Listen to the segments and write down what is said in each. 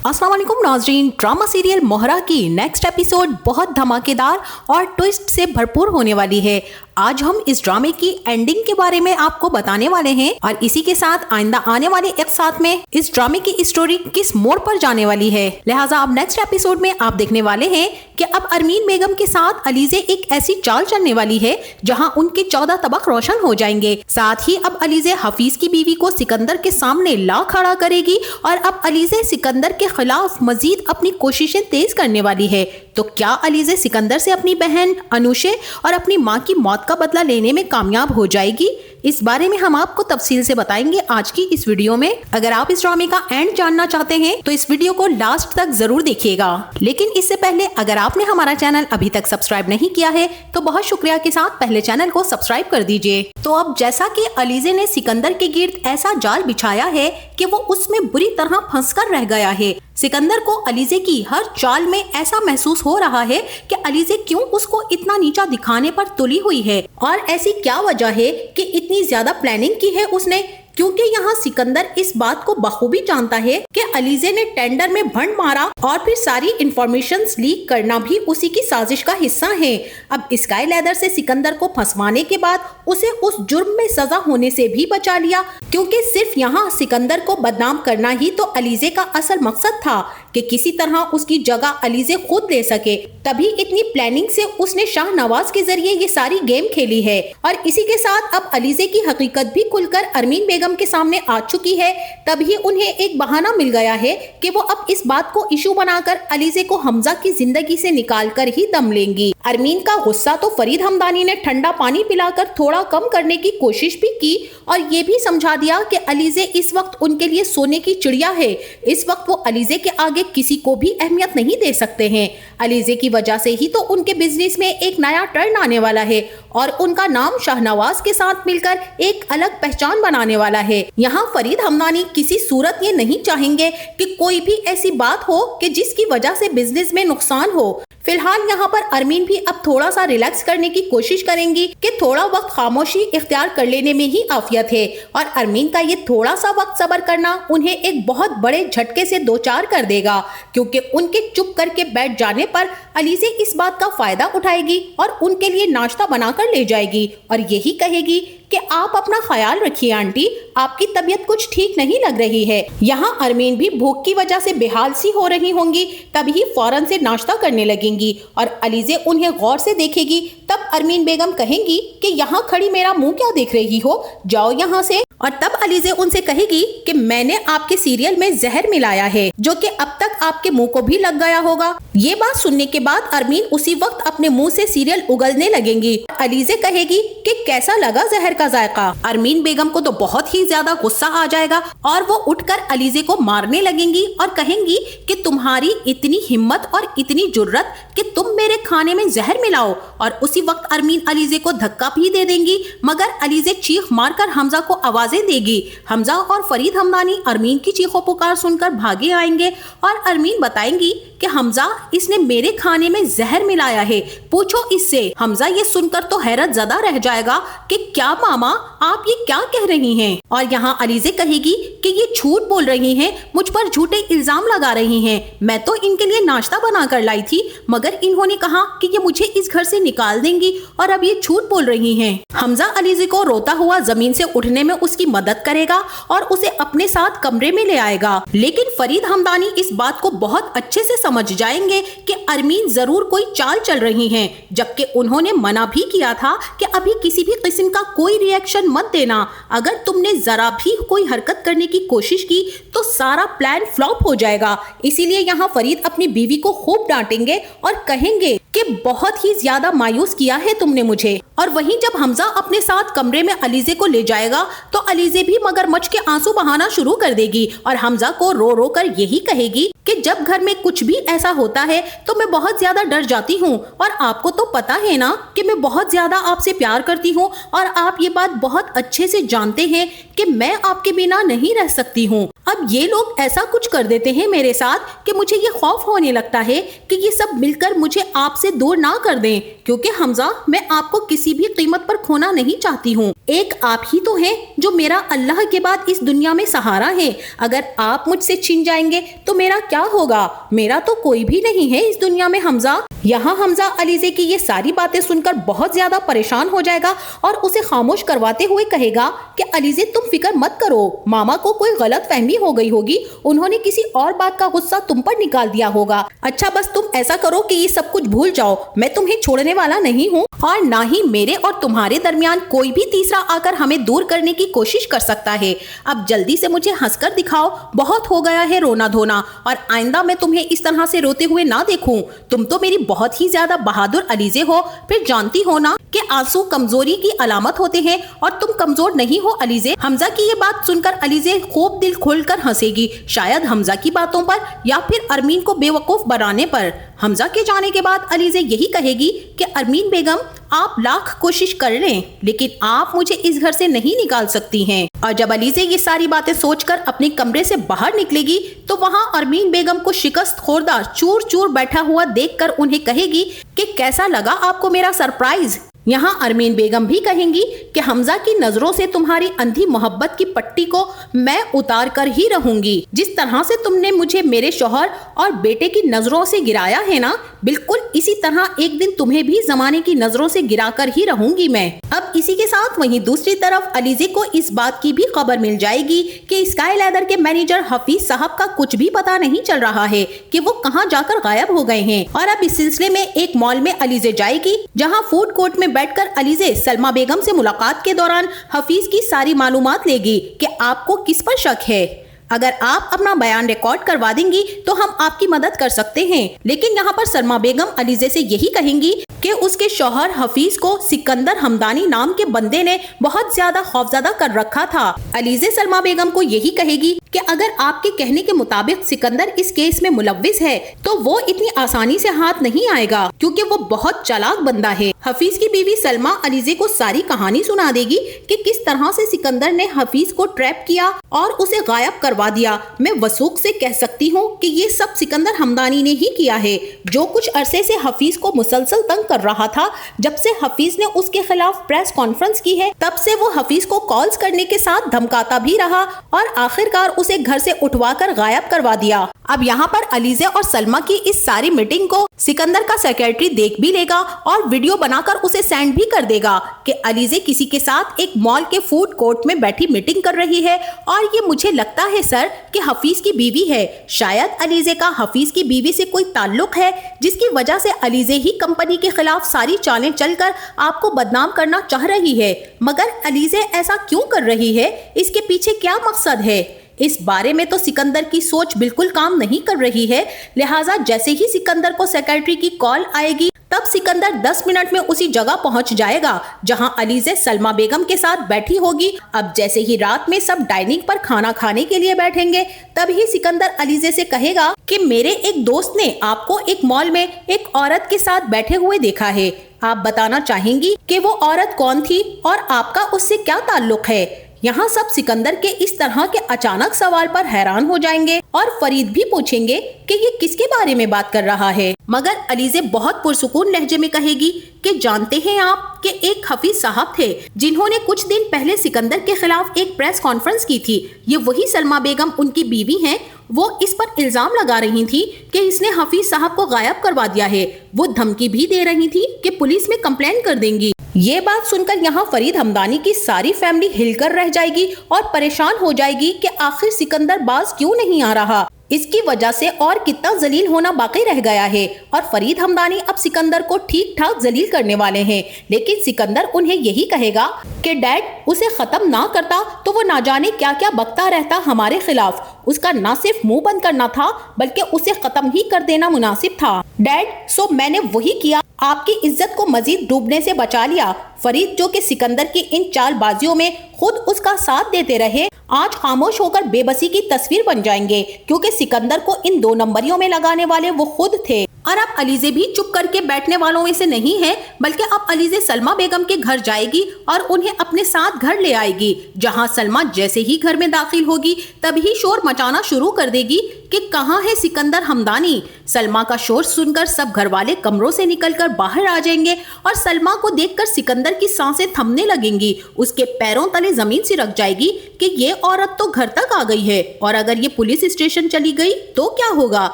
अस्सलाम वालेकुम नाज़रीन। ड्रामा सीरियल मोहरा की नेक्स्ट एपिसोड बहुत धमाकेदार और ट्विस्ट से भरपूर होने वाली है। आज हम इस ड्रामे की एंडिंग के बारे में आपको बताने वाले हैं और इसी के साथ आइंदा आने वाले एक साथ में इस ड्रामे की स्टोरी किस मोड़ पर जाने वाली है। लिहाजा अब नेक्स्ट एपिसोड में आप देखने वाले हैं कि अब अरमीन बेगम के साथ अलीज़े एक ऐसी चाल चलने वाली है जहां उनके 14 तबक रोशन हो जाएंगे। साथ ही अब अलीज़े हफीज की बीवी को सिकंदर के सामने ला खड़ा करेगी और अब अलीज़े सिकंदर के खिलाफ मजीद अपनी कोशिशें तेज करने वाली है। तो क्या अलीज़े सिकंदर से अपनी बहन अनुशे और अपनी माँ की मौत का बदला लेने में कामयाब हो जाएगी? इस बारे में हम आपको तफसील से बताएंगे आज की इस वीडियो में। अगर आप इस ड्रामे का एंड जानना चाहते हैं तो इस वीडियो को लास्ट तक जरूर देखिएगा। लेकिन इससे पहले अगर आपने हमारा चैनल अभी तक सब्सक्राइब नहीं किया है तो बहुत शुक्रिया के साथ पहले चैनल को सब्सक्राइब कर दीजिए। तो अब जैसा कि अलीज़े ने सिकंदर के गिर्द ऐसा जाल बिछाया है कि वो उसमें बुरी तरह फंसकर रह गया है। सिकंदर को अलीज़े की हर चाल में ऐसा महसूस हो रहा है कि अलीज़े क्यों उसको इतना नीचा दिखाने पर तुली हुई है और ऐसी क्या वजह है कि इतनी ज्यादा प्लानिंग की है उसने, क्योंकि यहाँ सिकंदर इस बात को बखूबी जानता है कि अलीज़े ने टेंडर में भंड मारा और फिर सारी इंफॉर्मेशंस लीक करना भी उसी की साजिश का हिस्सा है। अब स्काई लैडर से सिकंदर को फंसवाने के बाद उसे उस जुर्म में सजा होने से भी बचा लिया, क्योंकि सिर्फ यहाँ सिकंदर को बदनाम करना ही तो अलीज़े का असल मकसद था कि किसी तरह उसकी जगह अलीज़े खुद ले सके। तभी इतनी प्लानिंग से उसने शाहनवाज के जरिए ये सारी गेम खेली है और इसी के साथ अब अलीज़े की हकीकत भी खुलकर अरमीन बेगम के सामने आ चुकी है। तभी उन्हें एक बहाना मिल गया है कि वो अब इस बात को इशू बनाकर अलीज़े को हमजा की जिंदगी से निकाल कर ही दम लेंगी। अरमीन का गुस्सा तो फरीद हमदानी ने ठंडा पानी पिलाकर थोड़ा कम करने की कोशिश भी की और ये भी समझा दिया कि अलीज़े इस वक्त उनके लिए सोने की चिड़िया है। इस वक्त वो अलीज़े के आगे किसी को भी अहमियत नहीं दे सकते हैं। अलीज़े की वजह से ही तो उनके बिजनेस में एक नया टर्न आने वाला है और उनका नाम शाहनवाज के साथ मिलकर एक अलग पहचान बनाने वाला है। यहाँ फरीद हमदानी किसी सूरत ये नहीं चाहेंगे कि कोई भी ऐसी बात हो कि जिसकी वजह से बिजनेस में नुकसान हो। फिलहाल यहाँ पर अरमीन भी अब थोड़ा सा रिलैक्स करने की कोशिश करेंगी कि थोड़ा वक्त खामोशी इख्तियार कर लेने में ही आफियत है और अरमीन का ये थोड़ा सा वक्त सब्र करना उन्हें एक बहुत बड़े झटके से दो चार कर देगा, क्योंकि उनके चुप करके बैठ जाने पर अलीज़े इस बात का फायदा उठाएगी और उनके लिए नाश्ता बनाकर ले जाएगी और यही कहेगी कि आप अपना ख्याल रखिए आंटी, आपकी तबीयत कुछ ठीक नहीं लग रही है। यहाँ अरमीन भी भूख की वजह से बेहाल सी हो रही होंगी, तभी फौरन से नाश्ता करने लगेंगी और अलीज़े उन्हें गौर से देखेगी। तब अरमीन बेगम कहेंगी कि यहाँ खड़ी मेरा मुंह क्या देख रही हो, जाओ यहाँ से। और तब अलीज़े उनसे कहेगी कि मैंने आपके सीरियल में जहर मिलाया है जो कि अब तक आपके मुंह को भी लग गया होगा। ये बात सुनने के बाद अरमीन उसी वक्त अपने मुंह से सीरियल उगलने लगेंगी। अलीज़े कहेगी कि कैसा लगा जहर का जायका। अरमीन बेगम को तो बहुत ही ज्यादा गुस्सा आ जाएगा और वो उठकर अलीज़े को मारने लगेंगी और कहेंगी कि तुम्हारी इतनी हिम्मत और इतनी जुर्रत कि तुम मेरे खाने में जहर मिलाओ। और उसी वक्त अरमीन अलीज़े को धक्का भी दे देंगी, मगर अलीज़े चीख मारकर हमजा को आवाजें देगी। हमजा और फरीद हमदानी अरमीन की चीखों पुकार सुनकर भागे आएंगे और अरमीन बताएंगी कि हमजा इसने मेरे खाने में जहर मिलाया है, पूछो इससे। हमजा ये सुनकर तो हैरत ज़दा रह जाएगा कि क्या मामा आप ये क्या कह रही हैं। और यहाँ अलीज़े कहेगी कि ये झूठ बोल रही हैं, मुझ पर झूठे इल्जाम लगा रही हैं। मैं तो इनके लिए नाश्ता बना कर लाई थी, मगर इन्होंने कहा कि ये मुझे इस घर से निकाल देंगी और अब ये झूठ बोल रही हैं। हमजा अलीज़े को रोता हुआ जमीन से उठने में उसकी मदद करेगा और उसे अपने साथ कमरे में ले आएगा। लेकिन फरीद हमदानी इस बात को बहुत अच्छे से समझ जाएंगे कि अरमीन जरूर कोई चाल चल रही हैं, जबकि उन्होंने मना भी किया था कि अभी किसी भी किस्म का कोई रिएक्शन मत देना। अगर तुमने जरा भी कोई हरकत करने की कोशिश की तो सारा प्लान फ्लॉप हो जाएगा। इसीलिए यहाँ फरीद अपनी बीवी को खूब डांटेंगे और कहेंगे कि बहुत ही ज्यादा मायूस किया है तुमने मुझे। और वहीं जब हमजा अपने साथ कमरे में अलीज़े को ले जाएगा तो अलीज़े भी मगरमच्छ के आंसू बहाना शुरू कर देगी और हमजा को रो रो कर यही कहेगी कि जब घर में कुछ भी ऐसा होता है तो मैं बहुत ज्यादा डर जाती हूँ और आपको तो पता है ना कि मैं बहुत ज्यादा आपसे प्यार करती हूँ और आप ये बात बहुत अच्छे से जानते हैं कि मैं आपके बिना नहीं रह सकती हूँ। اب یہ لوگ ایسا کچھ کر دیتے ہیں میرے ساتھ کہ مجھے یہ خوف ہونے لگتا ہے کہ یہ سب مل کر مجھے آپ سے دور نہ کر دیں، کیونکہ حمزہ میں آپ کو کسی بھی قیمت پر کھونا نہیں چاہتی ہوں۔ ایک آپ ہی تو ہیں جو میرا اللہ کے بعد اس دنیا میں سہارا ہے۔ اگر آپ مجھ سے چھن جائیں گے تو میرا کیا ہوگا؟ میرا تو کوئی بھی نہیں ہے اس دنیا میں حمزہ۔ یہاں حمزہ علیزے کی یہ ساری باتیں سن کر بہت زیادہ پریشان ہو جائے گا اور اسے خاموش کرواتے ہوئے کہے گا کہ علیزے تم فکر مت کرو، ماما کو کوئی غلط فہمی ہو گئی ہوگی، انہوں نے کسی اور بات کا غصہ تم پر نکال دیا ہوگا۔ اچھا بس تم ایسا کرو کہ یہ سب کچھ بھول جاؤ، میں تمہیں چھوڑنے والا نہیں ہوں اور نہ ہی میرے اور تمہارے درمیان کوئی بھی تیسرا آ کر ہمیں دور کرنے کی کوشش کر سکتا ہے۔ اب جلدی سے مجھے ہنس کر دکھاؤ، بہت ہو گیا ہے رونا دھونا، اور آئندہ میں تمہیں اس طرح سے روتے ہوئے نہ دیکھوں۔ تم تو میری بہت ہی زیادہ بہادر علیزے ہو، پھر جانتی ہو نا کہ آنسو کمزوری کی علامت ہوتے ہیں اور تم کمزور نہیں ہو علیزے۔ حمزہ کی یہ بات سن کر علیزے خوب دل کھول کر ہنسے گی، شاید حمزہ کی باتوں پر یا پھر ارمین کو بے وقوف بنانے پر۔ حمزہ کے جانے کے بعد علیزے یہی کہے گی کہ ارمین بیگم آپ لاکھ کوشش کر لیں لیکن آپ مجھے اس گھر سے نہیں نکال سکتی ہیں۔ اور جب علیزے یہ ساری باتیں سوچ کر اپنے کمرے سے باہر نکلے گی تو وہاں ارمین بیگم کو شکست خوردہ چور چور بیٹھا ہوا دیکھ کر انہیں کہے گی کہ کیسا لگا آپ کو میرا سرپرائز۔ یہاں ارمین بیگم بھی کہیں گی کہ حمزہ کی نظروں سے تمہاری اندھی محبت کی پٹی کو میں اتار کر ہی رہوں گی، جس طرح سے تم نے مجھے میرے شوہر اور بیٹے کی نظروں سے گرایا ہے نا، بالکل اسی طرح ایک دن تمہیں بھی زمانے کی نظروں سے گرا کر ہی رہوں گی میں۔ اب اسی کے ساتھ وہیں دوسری طرف علیزے کو اس بات کی بھی خبر مل جائے گی کہ اسکائی لیدر کے مینیجر حفیظ صاحب کا کچھ بھی پتا نہیں چل رہا ہے کہ وہ کہاں جا کر غائب ہو گئے ہیں۔ اور اب اس سلسلے میں ایک مال میں علیزے جائے گی جہاں فوڈ کورٹ میں بیٹھ کر علیزے سلمہ بیگم سے ملاقات کے دوران حفیظ کی ساری معلومات لے گی کہ آپ کو کس پر شک ہے۔ اگر آپ اپنا بیان ریکارڈ کروا دیں گی تو ہم آپ کی مدد کر سکتے ہیں، لیکن یہاں پر سلمہ بیگم علیزے سے یہی کہیں گی کہ اس کے شوہر حفیظ کو سکندر ہمدانی نام کے بندے نے بہت زیادہ خوفزدہ کر رکھا تھا۔ علیزے سلمہ بیگم کو یہی کہے گی کہ اگر آپ کے کہنے کے مطابق سکندر اس کیس میں ملوث ہے تو وہ اتنی آسانی سے ہاتھ نہیں آئے گا کیونکہ وہ بہت چالاک بندہ ہے۔ حفیظ کی بیوی سلمہ علیزے کو ساری کہانی سنا دے گی کہ کس طرح سے سکندر نے حفیظ کو ٹریپ کیا اور اسے غائب کروا دیا۔ میں وثوق سے کہہ سکتی ہوں کہ یہ سب سکندر ہمدانی نے ہی کیا ہے، جو کچھ عرصے سے حفیظ کو مسلسل تنگ کر رہا تھا۔ جب سے حفیظ نے اس کے خلاف پریس کانفرنس کی ہے تب سے وہ حفیظ کو کالز کرنے کے ساتھ دھمکاتا بھی رہا اور آخرکار اسے گھر سے اٹھوا کر غائب کروا دیا۔ اب یہاں پر علیزے اور سلمہ کی اس ساری میٹنگ کو سکندر کا سیکریٹری دیکھ بھی لے گا اور ویڈیو بنا کر اسے سینڈ بھی کر دے گا کہ علیزے کسی کے ساتھ ایک مال کے فوڈ کورٹ میں بیٹھی میٹنگ کر رہی ہے اور یہ مجھے لگتا ہے سر کہ حفیظ کی بیوی ہے۔ شاید علیزے کا حفیظ کی بیوی سے کوئی تعلق ہے جس کی وجہ سے علیزے ہی کمپنی کے خلاف ساری چالیں چل کر آپ کو بدنام کرنا چاہ رہی ہے، مگر علیزے ایسا کیوں کر رہی ہے؟ اس کے پیچھے کیا مقصد ہے؟ اس بارے میں تو سکندر کی سوچ بالکل کام نہیں کر رہی ہے، لہٰذا جیسے ہی سکندر کو سیکریٹری کی کال آئے گی تب سکندر 10 منٹ میں اسی جگہ پہنچ جائے گا جہاں علیزے سلمہ بیگم کے ساتھ بیٹھی ہوگی۔ اب جیسے ہی رات میں سب ڈائننگ پر کھانا کھانے کے لیے بیٹھیں گے تب ہی سکندر علیزے سے کہے گا کہ میرے ایک دوست نے آپ کو ایک مال میں ایک عورت کے ساتھ بیٹھے ہوئے دیکھا ہے، آپ بتانا چاہیں گی کہ وہ عورت کون تھی اور آپ کا اس سے کیا تعلق ہے؟ یہاں سب سکندر کے اس طرح کے اچانک سوال پر حیران ہو جائیں گے اور فرید بھی پوچھیں گے کہ یہ کس کے بارے میں بات کر رہا ہے، مگر علیزے بہت پرسکون لہجے میں کہے گی کہ جانتے ہیں آپ کہ ایک حفیظ صاحب تھے جنہوں نے کچھ دن پہلے سکندر کے خلاف ایک پریس کانفرنس کی تھی، یہ وہی سلمہ بیگم ان کی بیوی ہیں۔ وہ اس پر الزام لگا رہی تھی کہ اس نے حفیظ صاحب کو غائب کروا دیا ہے، وہ دھمکی بھی دے رہی تھی کہ پولیس میں کمپلین کر دیں گی۔ یہ بات سن کر یہاں فرید ہمدانی کی ساری فیملی ہل کر رہ جائے گی اور پریشان ہو جائے گی کہ آخر سکندر باز کیوں نہیں آ رہا، اس کی وجہ سے اور کتنا ذلیل ہونا باقی رہ گیا ہے۔ اور فرید ہمدانی اب سکندر کو ٹھیک ٹھاک ذلیل کرنے والے ہیں، لیکن سکندر انہیں یہی کہے گا کہ ڈیڈ اسے ختم نہ کرتا تو وہ نہ جانے کیا کیا بکتا رہتا ہمارے خلاف، اس کا نہ صرف منہ بند کرنا تھا بلکہ اسے ختم ہی کر دینا مناسب تھا ڈیڈ، سو میں نے وہی کیا، آپ کی عزت کو مزید ڈوبنے سے بچا لیا۔ فرید جو کہ سکندر کی ان چال بازیوں میں خود اس کا ساتھ دیتے رہے آج خاموش ہو کر بے بسی کی تصویر بن جائیں گے، کیونکہ سکندر کو ان 2 نمبریوں میں لگانے والے وہ خود تھے۔ और अब अलीज़े भी चुप करके बैठने वालों में से नहीं है, बल्कि अब अलीज़े सलमा बेगम के घर जाएगी और उन्हें अपने साथ घर ले आएगी, जहां सलमा जैसे ही घर में दाखिल होगी तभी शोर मचाना शुरू कर देगी कि कहाँ है सिकंदर हमदानी। सलमा का शोर सुनकर सब घर वाले कमरों से निकलकर बाहर आ जाएंगे और सलमा को देखकर सिकंदर की सांसें थमने लगेंगी। उसके पैरों तले जमीन सिरक जाएगी कि ये औरत तो घर तक आ गई है, और अगर ये पुलिस स्टेशन चली गई तो क्या होगा?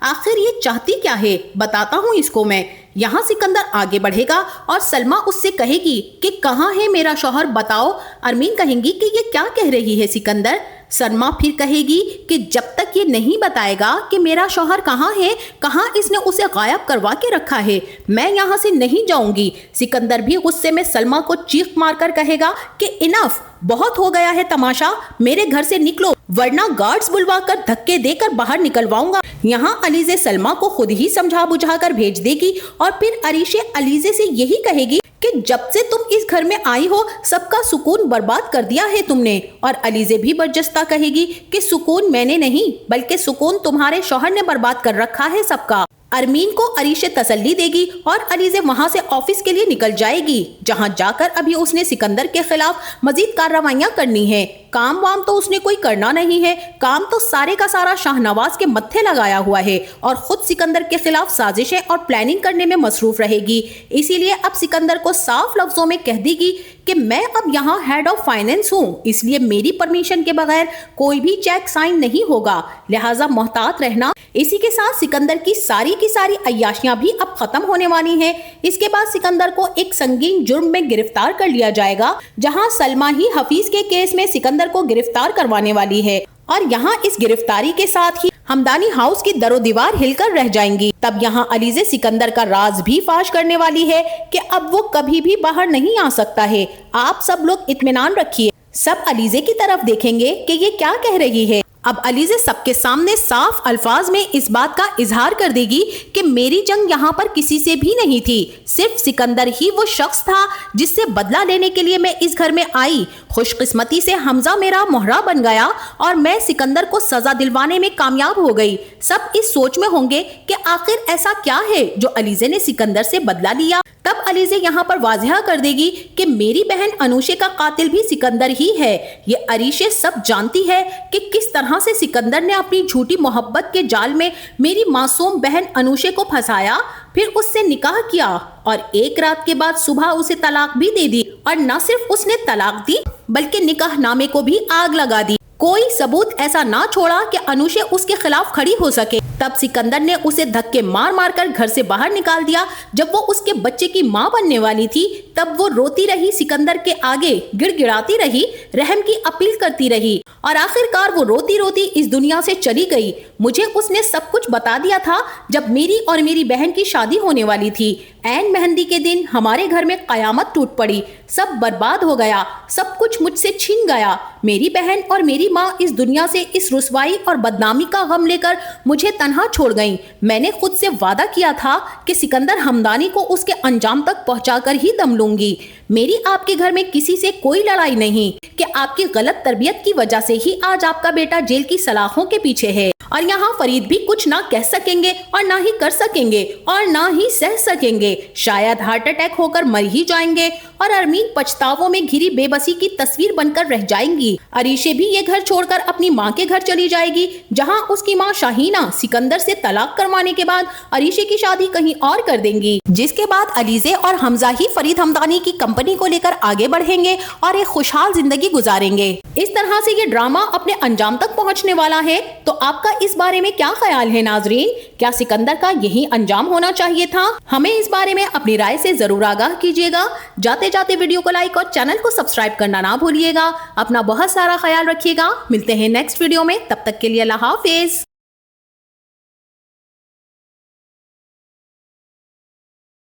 आखिर ये चाहती क्या है, बताता हूँ इसको मैं। यहाँ सिकंदर आगे बढ़ेगा और सलमा उससे कहेगी कि कहाँ है मेरा शौहर, बताओ। अरमीन कहेंगी कि ये क्या कह रही है सिकंदर। सलमा फिर कहेगी कि जब तक ये नहीं बताएगा कि मेरा शौहर कहाँ है, कहाँ इसने उसे गायब करवा के रखा है, मैं यहाँ से नहीं जाऊंगी। सिकंदर भी गुस्से में सलमा को चीख मारकर कहेगा कि इनफ, बहुत हो गया है तमाशा, मेरे घर से निकलो वरना गार्ड्स बुलवाकर धक्के देकर बाहर निकलवाऊंगा। यहाँ अलीज़े सलमा को खुद ही समझा बुझा कर भेज देगी और फिर अरीशे अलीज़े से यही कहेगी कि जब से तुम इस घर में आई हो सबका सुकून बर्बाद कर दिया है तुमने। और अलीज़े भी बर्जस्ता कहेगी कि सुकून मैंने नहीं, बल्कि सुकून तुम्हारे शौहर ने बर्बाद कर रखा है सबका। अरमीन को अरीशे तसल्ली देगी और अलीज़े वहां से ऑफिस के लिए निकल जाएगी, जहां जाकर अभी उसने सिकंदर के खिलाफ मजीद कार्रवाइयां करनी है। काम वाम तो उसने कोई करना नहीं है, काम तो सारे का सारा शाहनवाज के मत्थे लगाया हुआ है और खुद सिकंदर के खिलाफ साजिशें और प्लानिंग करने में मसरूफ रहेगी। इसीलिए अब सिकंदर को साफ लफ्जों में कह देगी कि मैं अब यहाँ हेड ऑफ फाइनेंस हूँ, इसलिए मेरी परमिशन के बगैर कोई भी चेक साइन नहीं होगा, लिहाजा मोहतात रहना। इसी के साथ सिकंदर की सारी अय्याशियां भी अब खत्म होने वाली हैं। इसके बाद सिकंदर को एक संगीन जुर्म में गिरफ्तार कर लिया जाएगा, जहां सलमा ही हफीज के केस में सिकंदर को गिरफ्तार करवाने वाली है। और यहाँ इस गिरफ्तारी के साथ ही हमदानी हाउस की दरो दीवार हिलकर रह जाएंगी। तब यहाँ अलीज़े सिकंदर का राज भी फाश करने वाली है कि अब वो कभी भी बाहर नहीं आ सकता है। आप सब लोग इत्मीनान रखिए। सब अलीज़े की तरफ देखेंगे कि ये क्या कह रही है। अब अलीज़े सबके सामने साफ अल्फाज में इस बात का इजहार कर देगी कि मेरी जंग यहाँ पर किसी से भी नहीं थी, सिर्फ सिकंदर ही वो शख्स था जिससे बदला लेने के लिए मैं इस घर में आई। खुशकिस्मती से हमजा मेरा मोहरा बन गया और मैं सिकंदर को सजा दिलवाने में कामयाब हो गई। सब इस सोच में होंगे कि आखिर ऐसा क्या है जो अलीज़े ने सिकंदर से बदला लिया। तब अलीज़े यहाँ पर वाज़ेह कर देगी कि मेरी बहन अनुशे का कातिल भी सिकंदर ही है। ये अरीशे सब जानती है कि किस तरह से सिकंदर ने अपनी झूठी मोहब्बत के जाल में मेरी मासूम बहन अनुशे को फंसाया, फिर उससे निकाह किया और एक रात के बाद सुबह उसे तलाक भी दे दी। और न सिर्फ उसने तलाक दी बल्कि निकाह नामे को भी आग लगा दी। कोई सबूत ऐसा ना छोड़ा कि अनुशे उसके खिलाफ खड़ी हो सके। तब सिकंदर ने उसे धक्के मार मार कर घर से बाहर निकाल दिया। जब वो उसके बच्चे की माँ बनने वाली थी तब वो रोती रही, सिकंदर के आगे गिड़गिड़ाती रही, रहम की अपील करती रही और आखिरकार वो रोती रोती इस दुनिया से चली गई। मुझे उसने सब कुछ बता दिया था जब मेरी और मेरी बहन की शादी होने वाली थी। ऐन मेहंदी के दिन हमारे घर में कयामत टूट पड़ी, सब बर्बाद हो गया, सब कुछ मुझसे छीन गया। मेरी बहन और मेरी माँ इस दुनिया से इस रुसवाई और बदनामी का गम लेकर मुझे तन्हा छोड़ गईं। मैंने खुद से वादा किया था कि सिकंदर हमदानी को उसके अंजाम तक पहुंचाकर ही दम लूंगी। मेरी आपके घर में किसी से कोई लड़ाई नहीं कि आपकी गलत तरबियत की वजह से ही आज आपका बेटा जेल की सलाखों के पीछे है। और यहाँ फरीद भी कुछ ना कह सकेंगे और ना ही कर सकेंगे और ना ही सह सकेंगे, शायद हार्ट अटैक होकर मर ही जाएंगे। और अरमीन पछतावों में घिरी बेबसी की तस्वीर बनकर रह जाएंगी। अरीशे भी ये घर छोड़कर अपनी माँ के घर चली जाएगी, जहाँ उसकी माँ शाहीना सिकंदर से तलाक करवाने के बाद अरीशे की शादी कहीं और कर देंगी। जिसके बाद अलीज़े और हमजा ही फरीद हमदानी की कंपनी को लेकर आगे बढ़ेंगे और एक खुशहाल जिंदगी गुजारेंगे। इस तरह से ये ड्रामा अपने अंजाम तक पहुँचने वाला है। तो आपका इस बारे में क्या ख्याल है नाजरीन? क्या सिकंदर का यही अंजाम होना चाहिए था? हमें इस बारे में अपनी राय से जरूर आगाह कीजिएगा। जाते जाते वीडियो को लाइक और चैनल को सब्सक्राइब करना ना भूलिएगा। अपना बहुत सारा ख्याल रखिएगा। मिलते हैं नेक्स्ट वीडियो में, तब तक के लिए अल्लाह हाफिज।